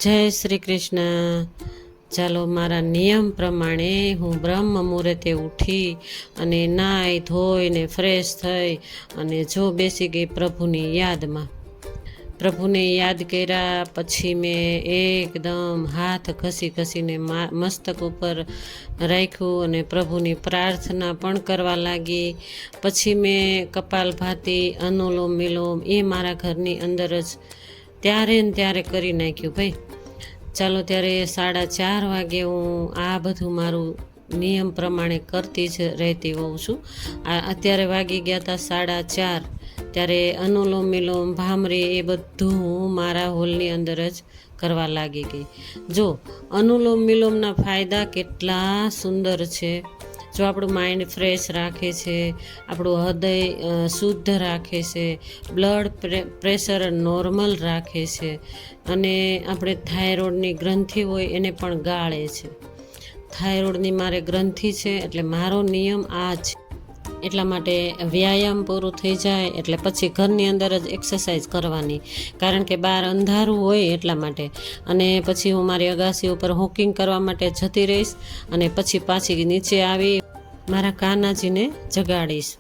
જય શ્રી કૃષ્ણ. ચાલો, મારા નિયમ પ્રમાણે હું બ્રહ્મ મુહૂર્તે ઉઠી અને નાહી ધોઈને ફ્રેશ થઈ અને જો બેસી ગઈ પ્રભુની યાદમાં. પ્રભુને યાદ કર્યા પછી મેં એકદમ હાથ ઘસીને મસ્તક ઉપર રાખ્યું અને પ્રભુની પ્રાર્થના પણ કરવા લાગી. પછી મેં કપાલભાતિ, અનુલોમ વિલોમ એ મારા ઘરની અંદર જ ત્યારે ને ત્યારે કરી નાખ્યું ભાઈ. ચાલો, ત્યારે 4:30 વાગે હું આ બધું મારું નિયમ પ્રમાણે કરતી જ રહેતી હોઉં છું. અત્યારે વાગી ગયા હતા 4:30. ત્યારે અનુલોમ વિલોમ, ભામરી એ બધું હું મારા હોલની અંદર જ કરવા લાગી ગઈ. જો અનુલોમ વિલોમના ફાયદા કેટલા સુંદર છે. જો આપણું માઇન્ડ ફ્રેશ રાખે છે, આપણું હૃદય શુદ્ધ રાખે છે, બ્લડ પ્રેશર નોર્મલ રાખે છે અને આપણે થાઇરોઇડની ગ્રંથિ હોય એને પણ ગાળે છે. થાઇરોઇડની મારે ગ્રંથિ છે એટલે મારો નિયમ આ છે. એટલા માટે વ્યાયામ પૂરું થઈ જાય એટલે પછી ઘરની અંદર જ એક્સરસાઇઝ કરવાની, કારણ કે બહાર અંધારું હોય એટલા માટે. અને પછી હું મારી અગાસી ઉપર વોકિંગ કરવા માટે જતી રહીશ અને પછી પાછી નીચે આવી મારા કાનાજીને જગાડીશ.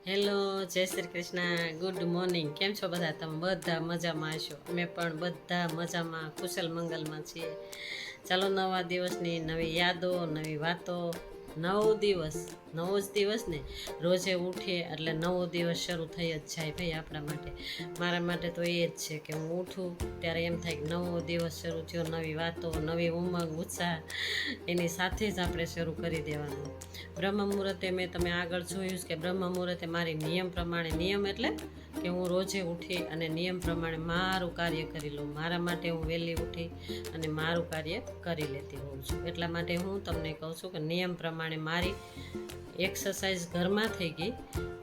હેલો, જય શ્રી કૃષ્ણ, ગુડ મોર્નિંગ. કેમ છો બધા? તમે બધા મજામાં હશો. અમે પણ બધા મજામાં, કુશલ મંગલમાં છીએ. ચાલો, નવા દિવસની નવી યાદો, નવી વાતો. નવો જ દિવસ ને રોજે ઉઠીએ એટલે નવો દિવસ શરૂ થઈ જ જાય ભાઈ આપણા માટે. મારા માટે તો એ જ છે કે હું ઉઠું ત્યારે એમ થાય કે નવો દિવસ શરૂ થયો, નવી વાતો, નવી ઉમંગ, ઉત્સાહ એની સાથે જ આપણે શરૂ કરી દેવાનું. બ્રહ્મ મુહૂર્તે તમે આગળ જોયું કે બ્રહ્મ મુહૂર્તે મારી નિયમ પ્રમાણે, નિયમ એટલે કે હું રોજે ઉઠી અને નિયમ પ્રમાણે મારું કાર્ય કરી લઉં. મારા માટે હું વહેલી ઉઠી અને મારું કાર્ય કરી લેતી હોઉં છું. એટલા માટે હું તમને કહું છું કે નિયમ પ્રમાણે મારી એક્સરસાઇઝ ઘરમાં થઈ ગઈ.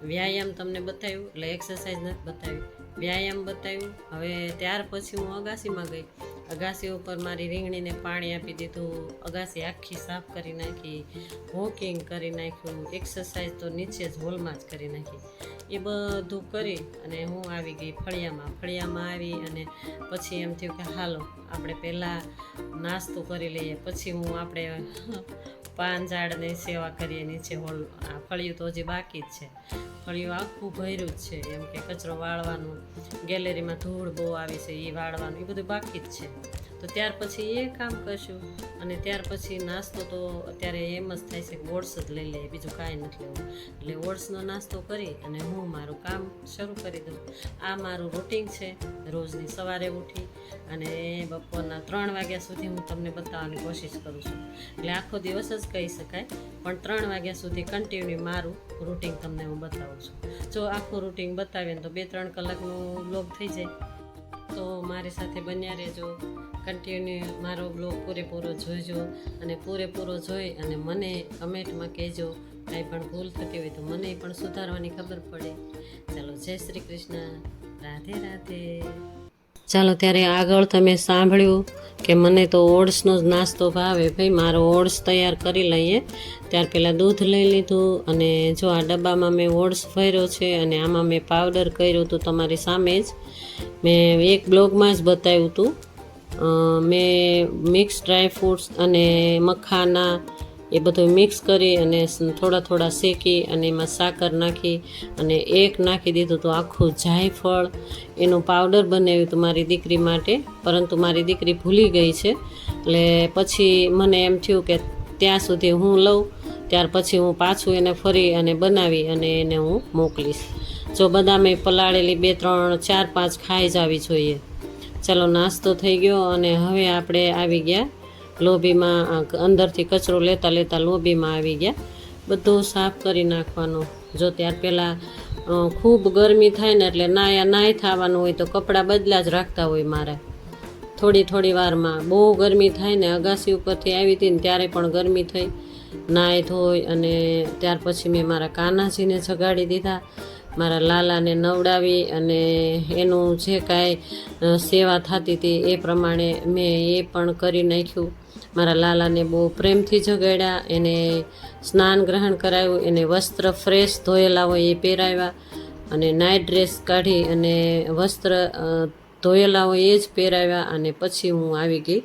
વ્યાયામ તમને બતાવ્યું એટલે એક્સરસાઇઝ નથી બતાવી, વ્યાયામ બતાવ્યું. હવે ત્યાર પછી હું અગાસીમાં ગઈ. અગાસી ઉપર મારી રીંગણીને પાણી આપી દીધું, અગાસી આખી સાફ કરી નાખી, વોકિંગ કરી નાખ્યું, એક્સરસાઇઝ તો નીચે જ હોલમાં જ કરી નાખી. એ બધું કરી અને હું આવી ગઈ ફળિયામાં આવી અને પછી એમ થયું કે હાલો આપણે પહેલાં નાસ્તો કરી લઈએ, પછી હું આપણે પાન ઝાડની સેવા કરીએ નીચે હોલ. આ ફળિયું તો હજી બાકી જ છે, ફળિયું આખું ભર્યું જ છે. એમ કે કચરો વાળવાનું, ગેલેરીમાં ધૂળ બહુ આવી છે એ વાળવાનું, એ બધું બાકી જ છે. તો ત્યાર પછી એ કામ કરશું અને ત્યાર પછી નાસ્તો તો અત્યારે એમ જ થાય છે કે ઓટ્સ જ લઈ લઈએ, બીજું કાંઈ નથી લેવું. એટલે ઓટ્સનો નાસ્તો કરી અને હું મારું કામ શરૂ કરી દઉં. આ મારું રૂટિન છે રોજની. સવારે ઉઠી અને બપોરના 3 વાગ્યા સુધી હું તમને બતાવવાની કોશિશ કરું છું. એટલે આખો દિવસ જ કહી શકાય, પણ 3 વાગ્યા સુધી કન્ટિન્યુ મારું રૂટિન તમને હું બતાવું છું. જો આખું રૂટિન બતાવીએ તો 2-3 કલાકનું બ્લોગ થઈ જાય. તો મારી સાથે બન્યા રહેજો, કન્ટિન્યુ મારો બ્લોગ પૂરેપૂરો જોઈજો અને પૂરેપૂરો જોઈ અને મને કમેન્ટમાં કહેજો. કાંઈ પણ ભૂલ થતી હોય તો મને પણ સુધારવાની ખબર પડે. ચાલો, જય શ્રી કૃષ્ણ, રાધે રાધે. ચાલો, ત્યારે આગળ તમે સાંભળ્યું કે મને તો ઓટ્સનો જ નાસ્તો ભાવે ભાઈ. મારો ઓટ્સ તૈયાર કરી લઈએ. ત્યાર પહેલાં દૂધ લઈ લીધું અને જો આ ડબ્બામાં મેં ઓટ્સ ભર્યો છે અને આમાં મેં પાવડર કર્યું હતું તમારી સામે જ. મેં એક બ્લોગમાં જ બતાવ્યું હતું. મેં મિક્સ ડ્રાય ફ્રૂટ્સ અને મખાના એ બધું મિક્સ કરી અને થોડા શેકી અને એમાં સાકર નાખી અને એક નાખી દીધું હતું આખું જાયફળ. એનું પાવડર બનાવ્યું હતું મારી દીકરી માટે, પરંતુ મારી દીકરી ભૂલી ગઈ છે. એટલે પછી મને એમ થયું કે ત્યાં સુધી હું લઉં, ત્યાર પછી હું પાછું એને ફરી અને બનાવી અને એને હું મોકલીશ. જો બદામે પલાળેલી 2-3 4-5 ખાઈ જ આવી જોઈએ. ચાલો, નાસ્તો થઈ ગયો અને હવે આપણે આવી ગયા લોબીમાં. અંદરથી કચરો લેતા લોબીમાં આવી ગયા. બધું સાફ કરી નાખવાનો. જો ત્યાર પહેલાં ખૂબ ગરમી થાય ને એટલે નાય થવાનું હોય તો કપડાં બદલા જ રાખતા હોય મારે થોડી વારમાં. બહુ ગરમી થાય ને અગાસી ઉપરથી આવી હતી ને ત્યારે પણ ગરમી થઈ, નાય ધોઈ અને ત્યાર પછી મેં મારા કાનાજીને જગાડી દીધા, મારા લાલાને નવડાવી અને એનું જે કાંઈ સેવા થતી હતી એ પ્રમાણે મેં એ પણ કરી નાખ્યું. મારા લાલાને બહુ પ્રેમથી જગાડ્યા, એને સ્નાન ગ્રહણ કરાવ્યું, એને વસ્ત્ર ફ્રેશ ધોયેલા હોય એ પહેરાવ્યા અને નાઇટ ડ્રેસ કાઢી અને વસ્ત્ર ધોયેલા હોય એ જ પહેરાવ્યા. અને પછી હું આવી ગઈ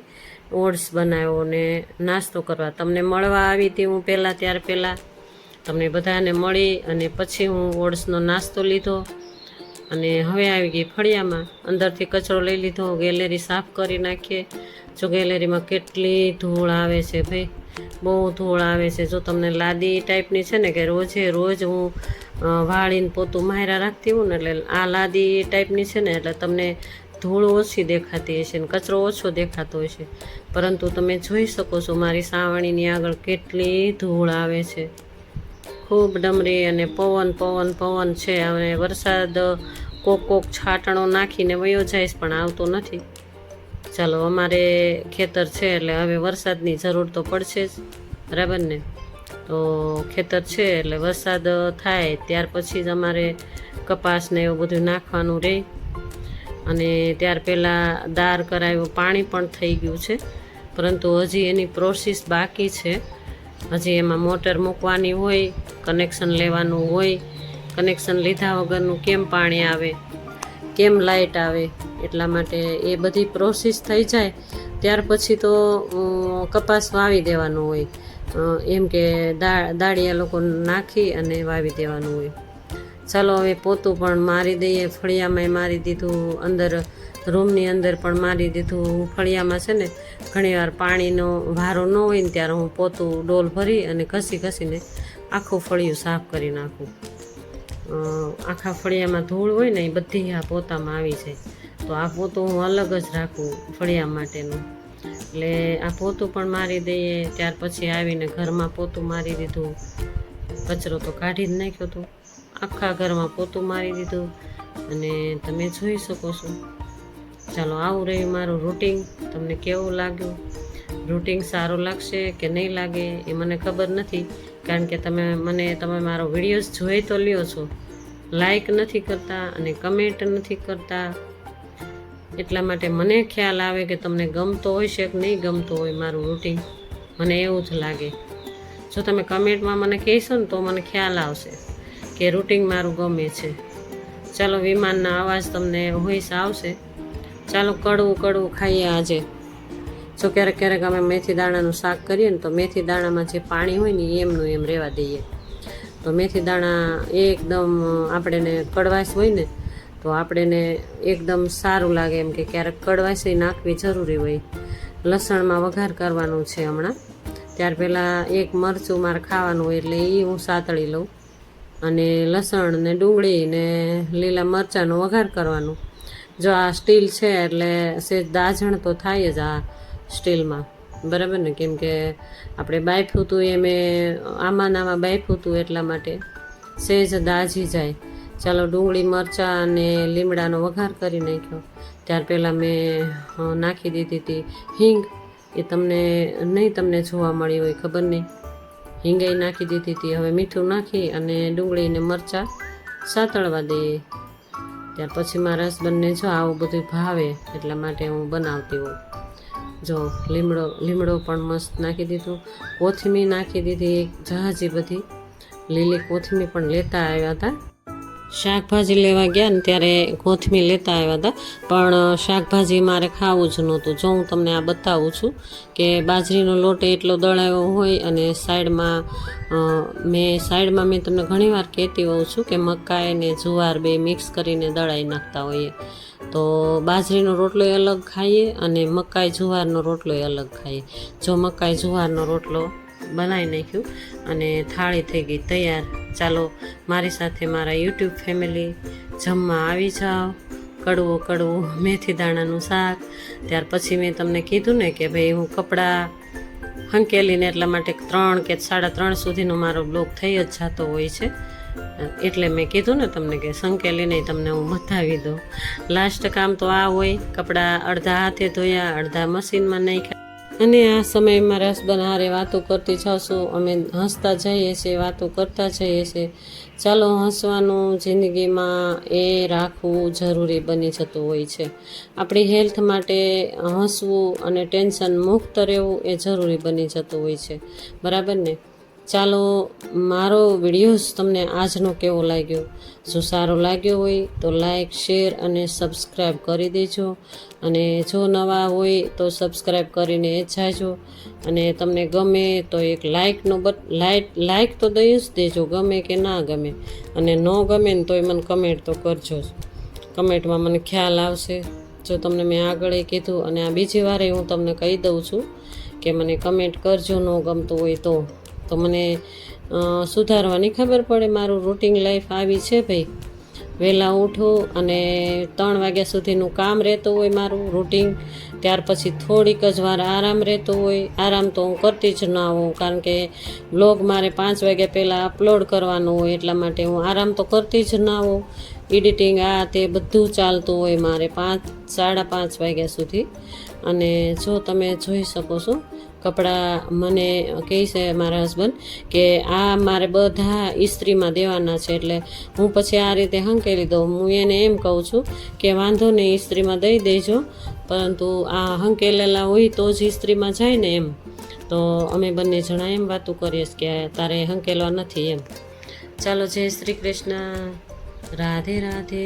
ઓટ્સ બનાવ્યો ને નાસ્તો કરવા. તમને મળવા આવી હતી હું ત્યાર પહેલાં તમને બધાને મળી અને પછી હું ઓટ્સનો નાસ્તો લીધો અને હવે આવી ગઈ ફળિયામાં. અંદરથી કચરો લઈ લીધો, ગેલેરી સાફ કરી નાખીએ. જો ગેલેરીમાં કેટલી ધૂળ આવે છે ભાઈ, બહુ ધૂળ આવે છે. જો તમને લાદી ટાઈપની છે ને કે રોજ હું વાળીને પોતું માયરા રાખતી હોઉં ને એટલે આ લાદી ટાઈપની છે ને એટલે તમને ધૂળ ઓછી દેખાતી હશે ને કચરો ઓછો દેખાતો હશે. પરંતુ તમે જોઈ શકો છો મારી સાવણીની આગળ કેટલી ધૂળ આવે છે, ખૂબ ડમરી અને પવન છે. અને વરસાદ કોક છાંટણો નાખીને વયો જાય પણ આવતો નથી. ચાલો, અમારે ખેતર છે એટલે હવે વરસાદની જરૂર તો પડશે જ, બરાબર ને? તો ખેતર છે એટલે વરસાદ થાય ત્યાર પછી જ અમારે કપાસને એવું બધું નાખવાનું રહે. અને ત્યાર પહેલાં દાર કરાવ્યું, પાણી પણ થઈ ગયું છે પરંતુ હજી એની પ્રોસેસ બાકી છે. હજી એમાં મોટર મૂકવાની હોય, કનેક્શન લેવાનું હોય. કનેક્શન લીધા વગરનું કેમ પાણી આવે, કેમ લાઇટ આવે, એટલા માટે એ બધી પ્રોસેસ થઈ જાય ત્યાર પછી તો કપાસ વાવી દેવાનું હોય. એમ કે દાળિયા લોકો નાખી અને વાવી દેવાનું હોય. ચાલો હવે પોતું પણ મારી દઈએ. ફળિયામાંય મારી દીધું, અંદર રૂમની અંદર પણ મારી દીધું. ફળિયામાં છે ને ઘણીવાર પાણીનો વારો ન હોય ને ત્યારે હું પોતું ડોલ ભરી અને ઘસીને આખું ફળિયું સાફ કરી નાખું. આખા ફળિયામાં ધૂળ હોય ને એ બધી આ પોતામાં આવી જાય. તો આ પોતું હું અલગ જ રાખું ફળિયા માટેનું. એટલે આ પોતું પણ મારી દઈએ. ત્યાર પછી આવીને ઘરમાં પોતું મારી દીધું. કચરો તો કાઢી જ નાખ્યો હતો. આખા ઘરમાં પોતું મારી દીધું અને તમે જોઈ શકો છો. ચાલો, આવું રહ્યું મારું રૂટિન. તમને કેવું લાગ્યું? રૂટિન સારું લાગશે કે નહીં લાગે એ મને ખબર નથી, કારણ કે તમે મારો વિડીયોઝ જોઈ તો લ્યો છો, લાઈક નથી કરતા અને કમેન્ટ નથી કરતા. એટલા માટે મને ખ્યાલ આવે કે તમને ગમતો હોય છે કે નહીં ગમતો હોય મારું રૂટિન, મને એવું જ લાગે. જો તમે કમેન્ટમાં મને કહેશો ને તો મને ખ્યાલ આવશે કે રૂટિન મારું ગમે છે. ચાલો, વિમાનના અવાજ તમને વોઇસ આવશે. ચાલો, કડવું ખાઈએ આજે. જો ક્યારેક અમે મેથી દાણાનું શાક કરીએ ને તો મેથી દાણામાં જે પાણી હોય ને એમનું એમ રહેવા દઈએ. તો મેથી દાણા એકદમ આપણને કડવાશ હોય ને તો આપણને એકદમ સારું લાગે. એમ કે ક્યારેક કડવાશ નાખવી જરૂરી હોય. લસણમાં વઘાર કરવાનું છે હમણાં. ત્યાર પહેલાં એક મરચું મારે ખાવાનું હોય એટલે એ હું સાતળી લઉં અને લસણ ને ડુંગળી ને લીલા મરચાંનો વઘાર કરવાનું. જો આ સ્ટીલ છે એટલે સેજ દાઝણ તો થાય જ આ સ્ટીલમાં, બરાબર ને? કેમ કે આપણે બાફ્યું હતું એ મેં આમાં બાફ્યું હતું એટલા માટે સેજ દાઝી જાય. ચાલો, ડુંગળી મરચાં અને લીમડાનો વઘાર કરી નાખ્યો. ત્યાર પહેલાં મેં નાખી દીધી હતી હિંગ. એ તમને જોવા મળી હોય ખબર નહીં. હિંગાઈ નાખી દીધી હતી. હવે મીઠું નાખી અને ડુંગળીને મરચાં સાતળવા દઈએ. ત્યાર પછી મારા હસબન્ડને જો આવું બધું ભાવે એટલા માટે હું બનાવતી હોઉં. જો લીમડો પણ મસ્ત નાખી દીધું. કોથમીર નાખી દીધી એક જહાજી બધી. લીલી કોથમીર પણ લેતા આવ્યા હતા. શાકભાજી લેવા ગયા ને ત્યારે કોથમીર લેતા આવ્યા હતા, પણ શાકભાજી મારે ખાવું જ નહોતું. જો હું તમને આ બતાવું છું કે બાજરીનો લોટ એટલો દળાવ્યો હોય અને સાઈડમાં મેં તમને ઘણીવાર કહેતી હોઉં છું કે મકાઈ ને જુવાર બે મિક્સ કરીને દળાવી નાખતા હોઈએ. તો બાજરીનો રોટલો અલગ ખાઈએ અને મકાઈ જુવારનો રોટલો અલગ ખાઈએ. જો મકાઈ જુવારનો રોટલો બનાવી નાખ્યું અને થાળી થઈ ગઈ તૈયાર. ચાલો, મારી સાથે મારા યુટ્યુબ ફેમિલી જમવા આવી જાઓ. કડવું મેથી દાણાનું શાક. ત્યાર પછી મેં તમને કીધું ને કે ભાઈ હું કપડાં હંકેલીને એટલા માટે 3 કે 3:30 સુધીનો મારો બ્લોગ થઈ જ જતો હોય છે. એટલે મેં કીધું ને તમને કે સંકેલીને તમને હું બતાવી દઉં. લાસ્ટ કામ તો આ હોય, કપડાં અડધા હાથે ધોયા, અડધા મશીનમાં નાખ્યા. અને આ સમયે મારા હસબન્ડ હારે વાતો કરતી જાઉં, અમે હસતા જઈએ છીએ, વાતો કરતા જઈએ છીએ. ચાલો, હસવાનું જિંદગીમાં એ રાખવું જરૂરી બની જતું હોય છે. આપણી હેલ્થ માટે હસવું અને ટેન્શન મુક્ત રહેવું એ જરૂરી બની જતું હોય છે, બરાબર ને? ચાલો, મારો વિડીયોઝ તમને આજનો કેવો લાગ્યો? જો સારો લાગ્યો હોય તો લાઈક, શેર અને સબસ્ક્રાઈબ કરી દેજો. અને જો નવા હોય તો સબસ્ક્રાઈબ કરીને જાજો. અને તમને ગમે તો એક લાઈક તો દઈ જ દેજો, ગમે કે ના ગમે. અને ન ગમે ને તોય મને કમેન્ટ તો કરજો. કમેન્ટમાં મને ખ્યાલ આવશે. જો તમને મેં આગળ કીધું, અને આ બીજી વારે હું તમને કહી દઉં છું કે મને કમેન્ટ કરજો ન ગમતું હોય તો મને સુધારવાની ખબર પડે. મારું રૂટિન લાઈફ આવી છે ભાઈ. વહેલા ઉઠું અને 3 વાગ્યા સુધીનું કામ રહેતું હોય મારું રૂટિન. ત્યાર પછી થોડીક જ વાર આરામ રહેતો હોય. આરામ તો હું કરતી જ ના હોઉં, કારણ કે બ્લોગ મારે 5 વાગ્યા પહેલાં અપલોડ કરવાનું હોય, એટલા માટે હું આરામ તો કરતી જ ના હોઉં. એડિટિંગ આ તે બધું ચાલતું હોય મારે 5-5:30 વાગ્યા સુધી. અને જો તમે જોઈ શકો છો, કપડાં મને કહે છે મારા હસબન્ડ કે આ મારે બધા ઇસ્ત્રીમાં દેવાના છે, એટલે હું પછી આ રીતે હંકેલી દઉં. હું એને એમ કહું છું કે વાંધો નહીં, ઇસ્ત્રીમાં દઈ દેજો, પરંતુ આ હંકેલેલા હોય તો જ ઇસ્ત્રીમાં જાય ને એમ. તો અમે બંને જણા એમ વાતું કરીએ કે તારે હંકેલવા નથી એમ. ચાલો, જય શ્રી કૃષ્ણ, રાધે રાધે.